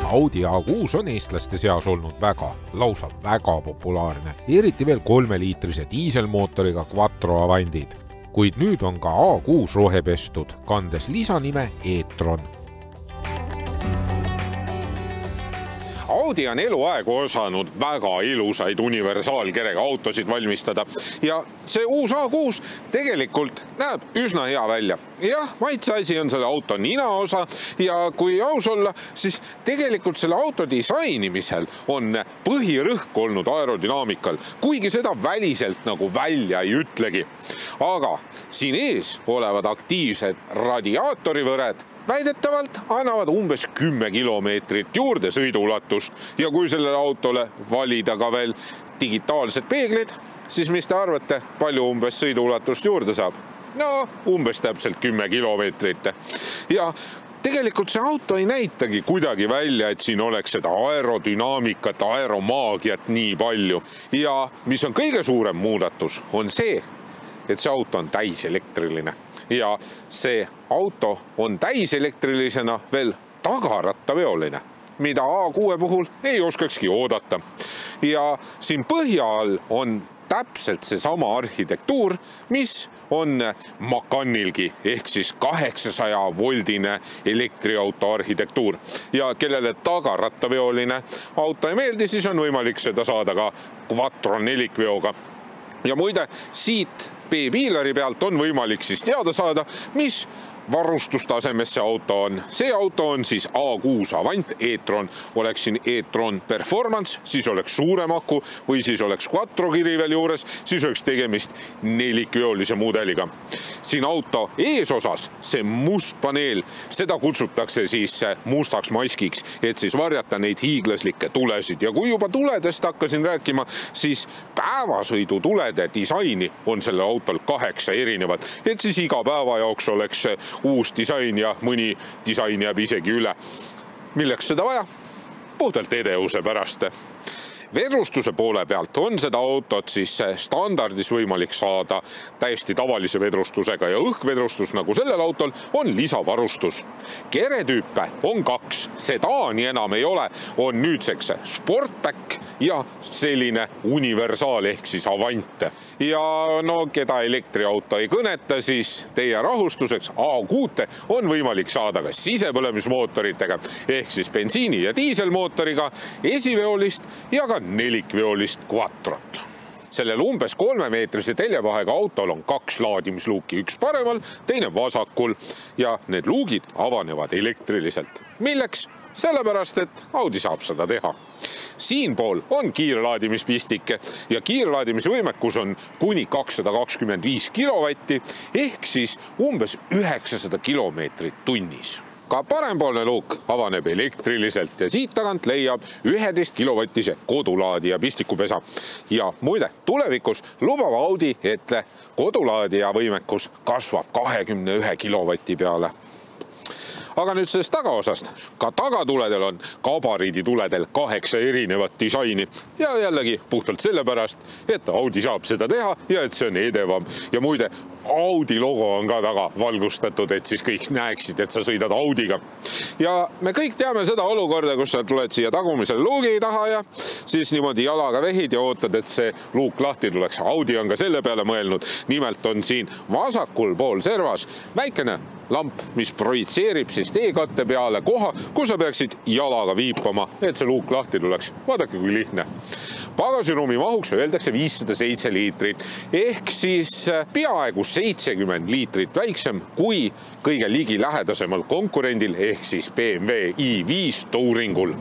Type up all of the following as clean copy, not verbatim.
Audi A6 on eestlaste seas olnud lausa väga populaarne, eriti veel 3-liitrise diiselmootoriga Quattro Avantid. Kuid nüüd on ka A6 rohepestud, kandes lisanime e-tron. Audi on eluaeg osanud väga ilusaid universaalkerega autosid valmistada ja see uus A6 tegelikult näeb üsna hea välja. Jah, maitse asi on selle auto ninaosa ja kui aus olla, siis tegelikult selle auto disainimisel on põhirõhk olnud aerodünaamikal, kuigi seda väliselt nagu välja ei ütlegi. Aga siin ees olevad aktiivsed radiaatorivõred väidetavalt annavad umbes 10 kilomeetrit juurde sõiduulatust ja kui sellele autole valida ka veel digitaalsed peeglid, siis mis te arvate, palju umbes sõiduulatust juurde saab? No, umbes täpselt 10 kilomeetrit. Ja tegelikult see auto ei näitagi kuidagi välja, et siin oleks seda aerodünaamikat, aeromaagiat nii palju. Ja mis on kõige suurem muudatus, on see, et see auto on täiselektriline. Ja see auto on täiselektrilisena veel tagarattaveoline, mida A6 puhul ei oskakski oodata. Ja siin põhja all on täpselt see sama arhitektuur, mis on Macanilgi ehk siis 800-voldine elektriauto arhitektuur. Ja kellele tagarattaveoline auto ei meeldi, siis on võimalik seda saada ka Quattro nelikveoga. Ja muide, siit B-piilari pealt on võimalik siis teada saada, mis varustustasemes see auto on. See auto on siis A6 Avant e-tron. Oleks siin e-tron Performance, siis oleks suurem aku või siis oleks Quattro kiri veel juures, siis oleks tegemist nelikveolise mudeliga. Siin auto eesosas see must paneel, seda kutsutakse siis mustaks maskiks, et siis varjata neid hiiglaslikke tulesid. Ja kui juba tuledest hakkasin rääkima, siis päevasõidu tulede disaini on selle autol 8 erinevad, et siis iga päeva jaoks oleks uus disain ja mõni disain jääb isegi üle. Milleks seda vaja? Puhtalt edevuse pärast. Vedrustuse poole pealt on seda autot siis standardis võimalik saada täiesti tavalise vedrustusega ja õhkvedrustus nagu sellel autol on lisavarustus. Keretüüpe on 2, sedaani enam ei ole, on nüüdseks Sportback ja selline universaal ehk siis Avant. Ja no, keda elektriauto ei kõneta, siis teie rahustuseks A6 on võimalik saada ka sisepõlemismootoritega ehk siis bensiini- ja diiselmootoriga, esiveolist ja ka nelikveolist Quattrot. Sellel umbes 3-meetrise teljevahega autol on 2 laadimisluuki, üks paremal, teine vasakul ja need luugid avanevad elektriliselt. Milleks? Sellepärast, et Audi saab seda teha. Siinpool on kiirlaadimispistik ja kiirlaadimisvõimekus on kuni 225 kilovatti ehk siis umbes 900 kilomeetrit tunnis. Ka parempoolne luuk avaneb elektriliselt ja siit tagant leiab 11 kilovatise kodulaadija pistikupesa. Ja muide, tulevikus lubab Audi, et kodulaadija võimekus kasvab 21 kilovati peale. Aga nüüd sellest tagaosast. Ka tagatuledel on gabariidituledel 8 erinevat disaini ja jällegi puhtalt sellepärast, et Audi saab seda teha ja et see on edevam. Ja muide, Audi logo on ka taga valgustatud, et siis kõik näeksid, et sa sõidad Audiga. Ja me kõik teame seda olukorda, kus sa tuled siia tagumisele luugi taha ja siis niimoodi jalaga vehid ja ootad, et see luuk lahti tuleks. Audi on ka selle peale mõelnud. Nimelt on siin vasakul pool servas väikene lamp, mis projitseerib siis teekatte peale koha, kus sa peaksid jalaga viipama, et see luuk lahti tuleks. Vaadake, kui lihtne. Pagasiruumi mahuks öeldakse 507 liitrit, ehk siis peaaegu 70 liitrit väiksem kui kõige ligi lähedasemal konkurendil, ehk siis BMW i5 Touringul.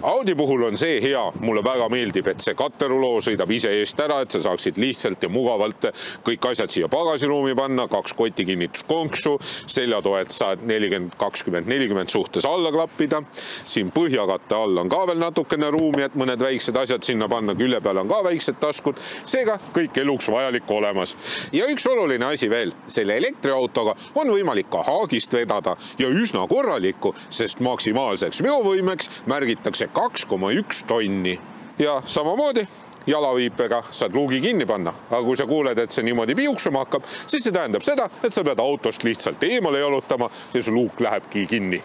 Audi puhul on see hea, mulle väga meeldib, et see katteruloo sõidab ise eest ära, et sa saaksid lihtsalt ja mugavalt kõik asjad siia pagasiruumi panna, 2 kotikinnituskonksu, seljatoed saad 40-20-40 suhtes alla klappida. Siin põhjakatte all on ka veel natukene ruumi, et mõned väiksed asjad sinna panna, külje peal on ka väiksed taskud, seega kõik eluks vajalik olemas. Ja üks oluline asi veel, selle elektriautoga on võimalik ka haagist vedada ja üsna korralikku, sest maksimaalseks veovõimeks märgitakse 2,1 tonni. Ja samamoodi jalaviipega saad luugi kinni panna, aga kui sa kuuled, et see niimoodi piuksuma hakkab, siis see tähendab seda, et sa pead autost lihtsalt eemale jalutama ja su luuk lähebki kinni.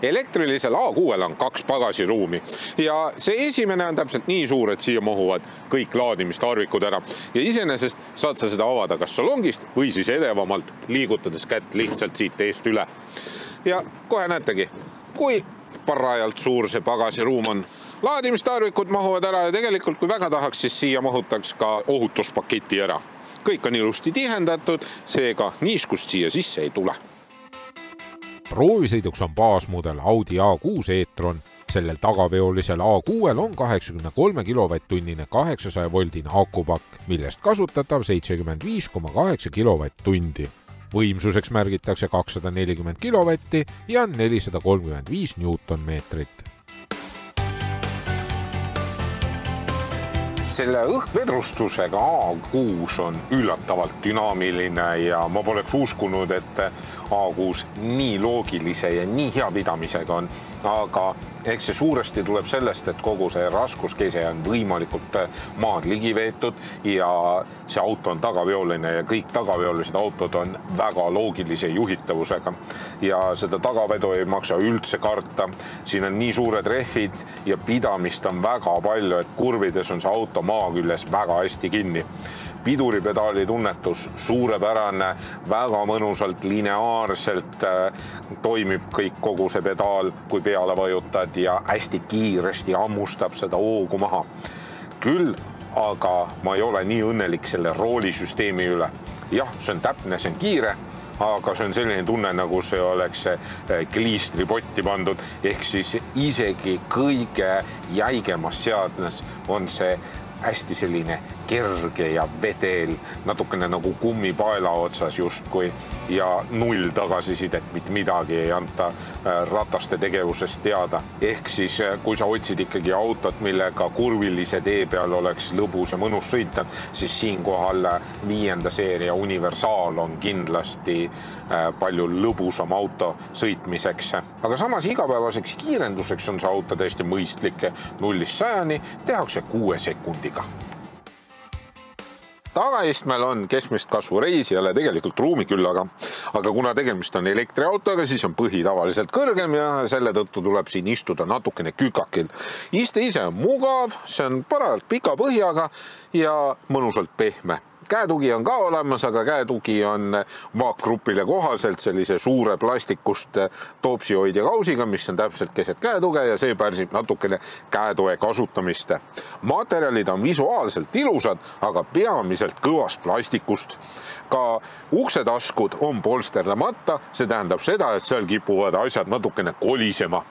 Elektrilisel A6-l on 2 pagasiruumi ja see esimene on täpselt nii suur, et siia mahuvad kõik laadimistarvikud ära ja iseenesest saad sa seda avada kas salongist või siis edevamalt liigutades kätt lihtsalt siit eest üle. Ja kohe näetegi, kui parajalt suur see pagasiruum on. Laadimistarvikud mahuvad ära ja tegelikult kui väga tahaks, siis siia mahutaks ka ohutuspaketi ära. Kõik on ilusti tihendatud, seega niiskust siia sisse ei tule. Proovisõiduks on baasmudel Audi A6 e-tron. Sellel tagaveolisel A6-l on 83 kWh 800 voldine akupakk, millest kasutatav 75,8 kWh. Võimsuseks märgitakse 240 kW ja 435 Newtonmeetrit. Selle õhkvedrustusega A6 on üllatavalt dünaamiline ja ma poleks uskunud, et A6 nii loogilise ja nii hea pidamisega on, aga eks see suuresti tuleb sellest, et kogu see raskuskese on võimalikult maad ligi veetud ja see auto on tagaveoline ja kõik tagaveolised autod on väga loogilise juhitavusega ja seda tagavedu ei maksa üldse karta. Siin on nii suured rehvid ja pidamist on väga palju, et kurvides on see auto maa küljes väga hästi kinni. Piduripedaali tunnetus suurepärane, väga mõnusalt, lineaarselt toimib kõik kogu see pedaal, kui peale vajutad ja hästi kiiresti ammustab seda hoogu maha. Küll aga ma ei ole nii õnnelik selle roolisüsteemi üle. Jah, see on täpne, see on kiire, aga see on selline tunne, nagu see oleks kliistripotti pandud, ehk siis isegi kõige jäigemas seadmes on see hästi selline kerge ja vedel, natukene nagu kummipaela otsas justkui ja null tagasisidet, mitte midagi ei anta rataste tegevusest teada. Ehk siis, kui sa otsid ikkagi autot, millega kurvilise tee peal oleks lõbus ja mõnus sõita, siis siinkohal 5. seeria universaal on kindlasti palju lõbusam auto sõitmiseks. Aga samas igapäevaseks kiirenduseks on see auto täiesti mõistlik. 0-100 tehakse 6 sekundiga. Tagaistmel on keskmist kasvu reisijale tegelikult ruumi küll, aga kuna tegemist on elektriautoga, siis on põhi tavaliselt kõrgem ja selle tõttu tuleb siin istuda natukene kükakil. Iste ise on mugav, see on parajalt pika põhjaga ja mõnusalt pehme. Käetugi on ka olemas, aga käetugi on vaakgrupile kohaselt sellise suure plastikust toopsihoidja kausiga, mis on täpselt keset käetuge ja see pärsib natukene käetoe kasutamist. Materjalid on visuaalselt ilusad, aga peamiselt kõvast plastikust. Ka uksetaskud on polsterlemata, see tähendab seda, et seal kipuvad asjad natukene kolisema.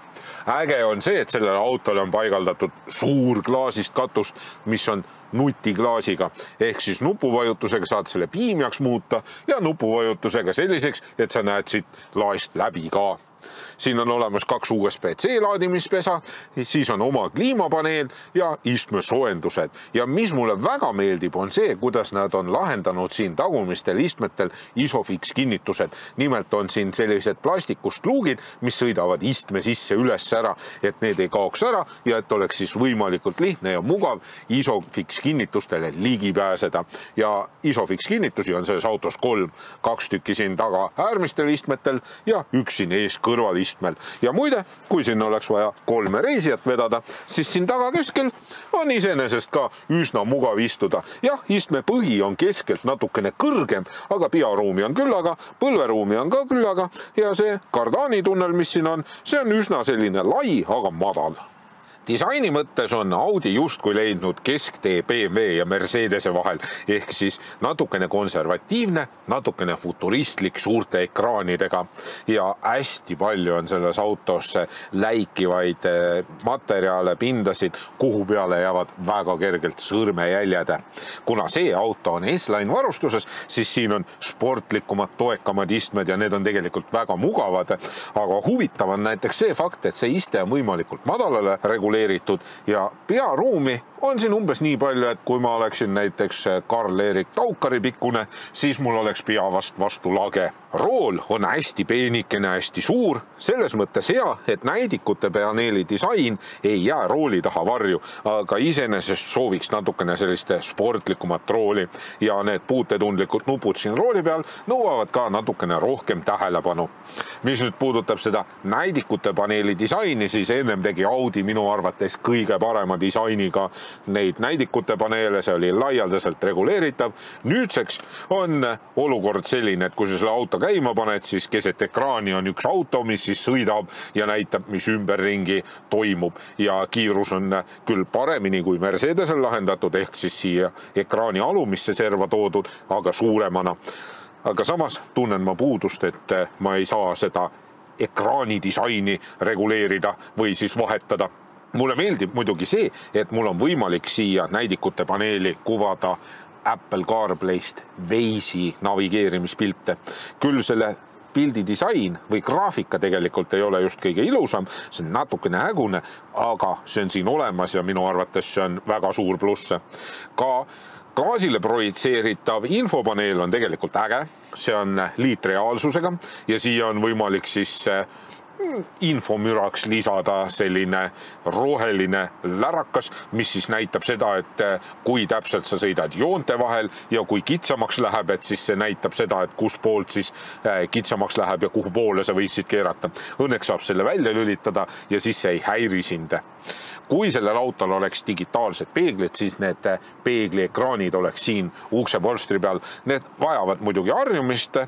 Äge on see, et sellele autole on paigaldatud suur klaasist katust, mis on nutiklaasiga, ehk siis nupuvajutusega saad selle piimjaks muuta ja nupuvajutusega selliseks, et sa näed siit laest läbi ka. Siin on olemas 2 USB-C laadimispesa, siis on oma kliimapaneel ja istmesoendused. Ja mis mulle väga meeldib, on see, kuidas nad on lahendanud siin tagumistel istmetel Isofix kinnitused. Nimelt on siin sellised plastikust luugid, mis sõidavad istme sisse üles ära, et need ei kaoks ära ja et oleks siis võimalikult lihtne ja mugav Isofix kinnitustele ligi pääseda. Ja Isofix kinnitusi on selles autos 3, 2 tükki siin taga äärmistel istmetel ja 1 siin ees kõrval istmel. Ja muide, kui siin oleks vaja 3 reisijat vedada, siis siin taga keskel on iseenesest ka üsna mugav istuda. Jah, istme põhi on keskelt natukene kõrgem, aga pearuumi on küllaga, põlveruumi on ka küllaga ja see kardaanitunnel, mis siin on, see on üsna selline lai, aga madal. Disaini mõttes on Audi justkui leidnud kesktee BMW ja Mercedese vahel, ehk siis natukene konservatiivne, natukene futuristlik suurte ekraanidega ja hästi palju on selles autos läikivaid materjale, pindasid, kuhu peale jäävad väga kergelt sõrmejäljed. Kuna see auto on S-Line varustuses, siis siin on sportlikumad, toekamad istmed ja need on tegelikult väga mugavad, aga huvitav on näiteks see fakt, et see iste on võimalikult madalale reguleeritud ja pearuumi on siin umbes nii palju, et kui ma oleksin näiteks Karl-Erik Taukari pikkune, siis mul oleks pea vastu lage. Rool on hästi peenikene, hästi suur, selles mõttes hea, et näidikute paneeli disain ei jää rooli taha varju, aga iseenesest sooviks natukene sellist sportlikumat rooli ja need puutetundlikud nupud siin rooli peal nõuavad ka natukene rohkem tähelepanu. Mis nüüd puudutab seda näidikute paneeli disaini, siis ennem tegi Audi minu arvates kõige parema disainiga neid näidikute paneele, see oli laialdaselt reguleeritav. Nüüdseks on olukord selline, et kui sa selle auto käima paned, siis keset ekraani on üks auto, mis siis sõidab ja näitab, mis ümberringi toimub ja kiirus on küll paremini kui Mercedesel lahendatud, ehk siis siia ekraani alumisse serva toodud, aga suuremana. Aga samas tunnen ma puudust, et ma ei saa seda ekraani disaini reguleerida või siis vahetada. Mulle meeldib muidugi see, et mul on võimalik siia näidikute paneeli kuvada Apple CarPlayst Waze'i navigeerimispilte. Küll selle pildi disain või graafika tegelikult ei ole just kõige ilusam, see on natukene hägune, aga see on siin olemas ja minu arvates see on väga suur pluss. Ka klaasile projitseeritav infopaneel on tegelikult äge, see on liitreaalsusega ja siia on võimalik siis infomüraks lisada selline roheline lärakas, mis siis näitab seda, et kui täpselt sa sõidad joonte vahel ja kui kitsamaks läheb, et siis see näitab seda, et kus poolt siis kitsamaks läheb ja kuhu poole sa võiksid keerata. Õnneks saab selle välja lülitada ja siis see ei häiri sind. Kui sellel autol oleks digitaalsed peeglid, siis need peegliekraanid oleks siin uksepolstri peal. Need vajavad muidugi harjumist,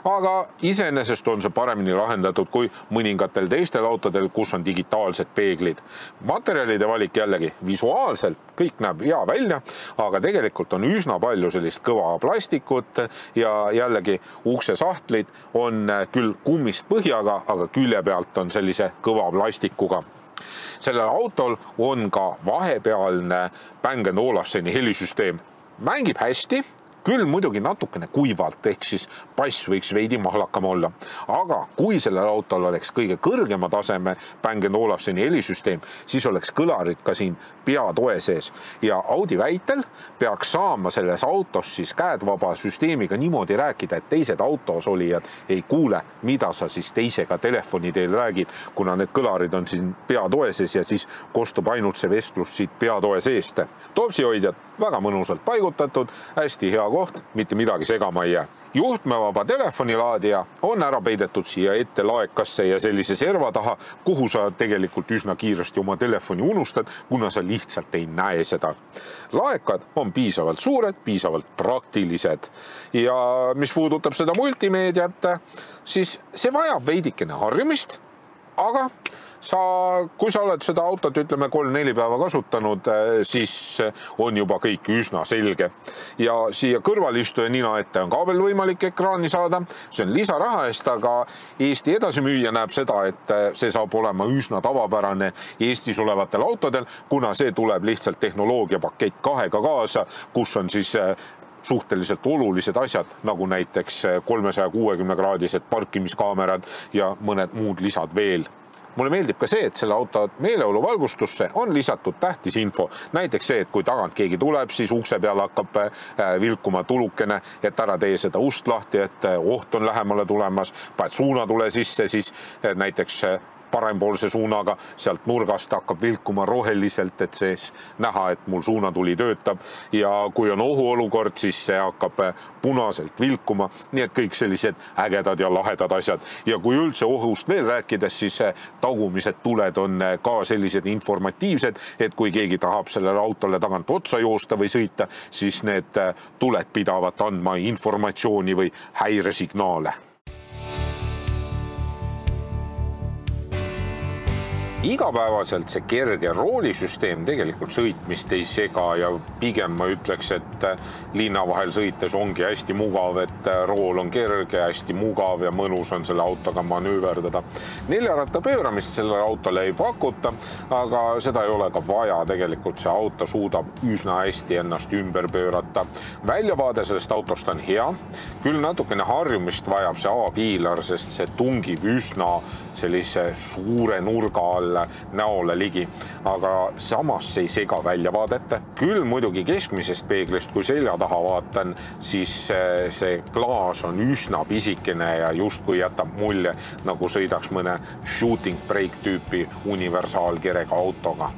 aga iseenesest on see paremini lahendatud kui mõningatel teistel autodel, kus on digitaalsed peeglid. Materjalide valik jällegi visuaalselt kõik näeb hea välja, aga tegelikult on üsna palju sellist kõva plastikut ja jällegi uksesahtlid on küll kummist põhjaga, aga külje pealt on sellise kõva plastikuga. Sellel autol on ka vahepealne Bang & Olufseni helisüsteem. Mängib hästi, küll muidugi natukene kuivalt, ehk siis bass võiks veidi mahlakam olla. Aga kui sellel autol oleks kõige kõrgema taseme Bang & Olufseni helisüsteem, siis oleks kõlarid ka siin peatoe sees. Ja Audi väitel peaks saama selles autos siis käedvaba süsteemiga niimoodi rääkida, et teised autos olijad ei kuule, mida sa siis teisega telefoni teel räägid, kuna need kõlarid on siin peatoe sees ja siis kostub ainult see vestlus siit peatoe seest. Topsihoidjad väga mõnusalt paigutatud, hästi hea koht, mitte midagi segama ei jää. Juhtmevaba telefonilaadija on ära peidetud siia ette laekasse ja sellise serva taha, kuhu sa tegelikult üsna kiiresti oma telefoni unustad, kuna sa lihtsalt ei näe seda. Laekad on piisavalt suured, piisavalt praktilised ja mis puudutab seda multimeediat, siis see vajab veidikene harjumist, aga kui sa oled seda autot, ütleme 3-4 päeva kasutanud, siis on juba kõik üsna selge. Ja siia kõrvalistuja nina ette on ka veel võimalik ekraani saada. See on lisaraha eest, aga Eesti edasimüüja näeb seda, et see saab olema üsna tavapärane Eestis olevatel autodel, kuna see tuleb lihtsalt tehnoloogiapakett 2-ga kaasa, kus on siis suhteliselt olulised asjad, nagu näiteks 360-kraadised parkimiskaamerad ja mõned muud lisad veel. Mulle meeldib ka see, et selle auto meeleoluvalgustusse on lisatud tähtis info. Näiteks see, et kui tagant keegi tuleb, siis ukse peal hakkab vilkuma tulukene, et ära tee seda ust lahti, et oht on lähemale tulemas, paned suunatule sisse, siis näiteks parempoolse suunaga sealt nurgast hakkab vilkuma roheliselt, et sees näha, et mul suunatuli töötab ja kui on ohuolukord, siis see hakkab punaselt vilkuma, nii et kõik sellised ägedad ja lahedad asjad. Ja kui üldse ohust veel rääkides, siis tagumised tuled on ka sellised informatiivsed, et kui keegi tahab sellele autole tagant otsa joosta või sõita, siis need tuled pidavad andma informatsiooni või häiresignaale. Igapäevaselt see kerge roolisüsteem tegelikult sõitmist ei sega ja pigem ma ütleks, et linna vahel sõites ongi hästi mugav, et rool on kerge, hästi mugav ja mõnus on selle autoga manööverdada. 4-ratta pööramist sellele autole ei pakuta, aga seda ei ole ka vaja. Tegelikult see auto suudab üsna hästi ennast ümber pöörata. Väljavaade sellest autost on hea, küll natukene harjumist vajab see A-piilar, sest see tungib üsna sellise suure nurga all näole ligi, aga samas ei sega väljavaadet. Küll muidugi keskmisest peeglist, kui selja taha vaatan, siis see klaas on üsna pisikene ja justkui jätab mulje, nagu sõidaks mõne shooting break tüüpi universaalkerega autoga.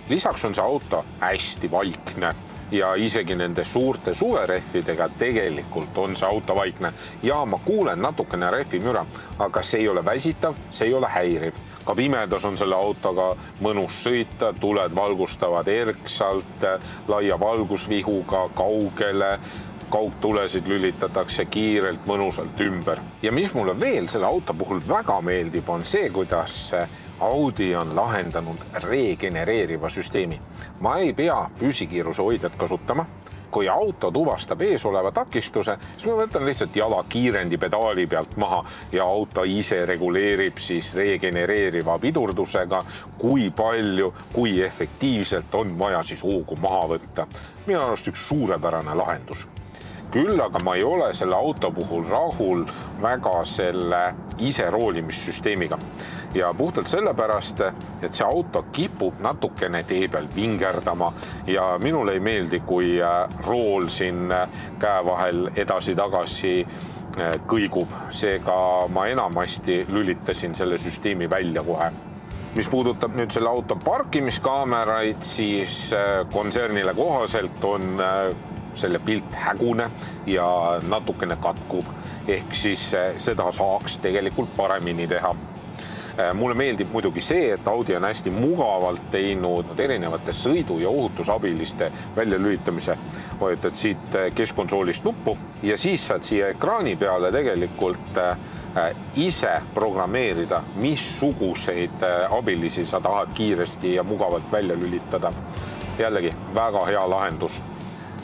Lisaks on see auto hästi vaikne ja isegi nende suurte suverehvidega tegelikult on see auto vaikne. Ja ma kuulen natukene rehvimüra, aga see ei ole väsitav, see ei ole häiriv. Ka pimedas on selle autoga mõnus sõita, tuled valgustavad erksalt, laia valgusvihuga, kaugele, kaugtulesid lülitatakse kiirelt, mõnusalt ümber. Ja mis mulle veel selle auto puhul väga meeldib, on see, kuidas Audi on lahendanud regenereeriva süsteemi. Ma ei pea püsikiiruse hoidjat kasutama. Kui auto tuvastab ees oleva takistuse, siis ma võtan lihtsalt jala kiirendi pedaali pealt maha ja auto ise reguleerib siis regenereeriva pidurdusega, kui palju, kui efektiivselt on vaja siis hoogu maha võtta. Minu arust üks suurepärane lahendus. Küll aga ma ei ole selle auto puhul rahul väga selle iseroolimissüsteemiga. Ja puhtalt sellepärast, et see auto kipub natukene tee peal vingerdama ja minule ei meeldi, kui rool siin käe vahel edasi-tagasi kõigub. Seega ma enamasti lülitasin selle süsteemi välja kohe. Mis puudutab nüüd selle auto parkimiskaameraid, siis kontsernile kohaselt on selle pilt hägune ja natukene katkub, ehk siis seda saaks tegelikult paremini teha. Mulle meeldib muidugi see, et Audi on hästi mugavalt teinud erinevate sõidu- ja ohutusabiliste väljalülitamise. Vajutad siit keskkonsoolist nuppu ja siis saad siia ekraani peale tegelikult ise programmeerida, missuguseid abilisi sa tahad kiiresti ja mugavalt välja lülitada. Jällegi väga hea lahendus.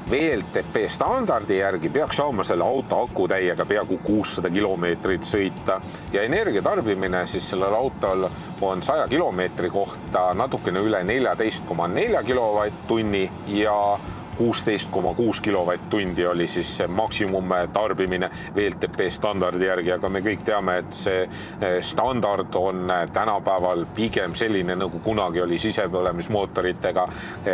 VLTP standardi järgi peaks saama selle auto akutäiega peaaegu 600 kilomeetrit sõita ja energiatarbimine siis sellel autol on 100 kilomeetri kohta natukene üle 14,4 kilovatt-tunni ja 16,6 kilovatt-tundi oli siis maksimum tarbimine VLTP standardi järgi, aga me kõik teame, et see standard on tänapäeval pigem selline, nagu kunagi oli sisepõlemismootoritega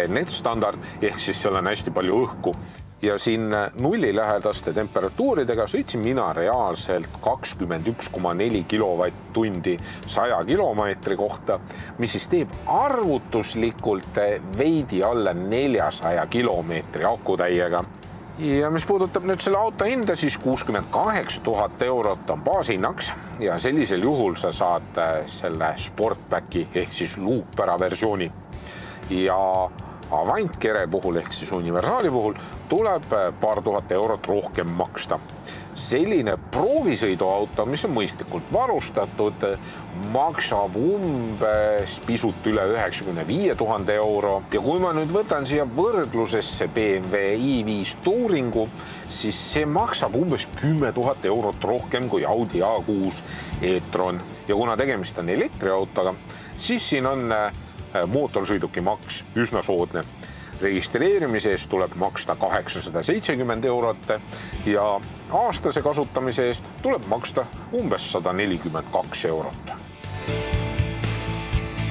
net standard, ehk siis seal on hästi palju õhku. Ja siin nulli lähedaste temperatuuridega sõitsin mina reaalselt 21,4 kilovatt-tundi 100 kilomeetri kohta, mis siis teeb arvutuslikult veidi alla 400 kilomeetri akutäiega. Ja mis puudutab nüüd selle auto hinda, siis 68 000 eurot on baashinnaks ja sellisel juhul sa saad selle Sportbacki ehk siis luukpära versiooni. Ja Avantkere puhul ehk siis universaali puhul tuleb paar tuhat eurot rohkem maksta. Selline proovisõiduauto, mis on mõistlikult varustatud, maksab umbes pisut üle 95 000 euro. Ja kui ma nüüd võtan siia võrdlusesse BMW i5 Touringu, siis see maksab umbes 10 000 eurot rohkem kui Audi A6 e-tron. Ja kuna tegemist on elektriautoga, siis siin on mootorsõiduki maks üsna soodne. Registreerimise eest tuleb maksta 870 eurot ja aastase kasutamise eest tuleb maksta umbes 142 eurot.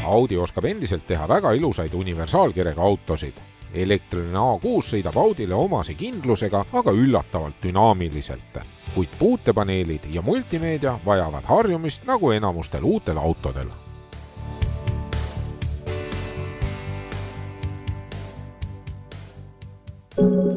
Audi oskab endiselt teha väga ilusaid universaalkerega autosid. Elektriline A6 sõidab Audile omase kindlusega, aga üllatavalt dünaamiliselt. Kuid puutepaneelid ja multimeedia vajavad harjumist nagu enamustel uutel autodel. Thank you.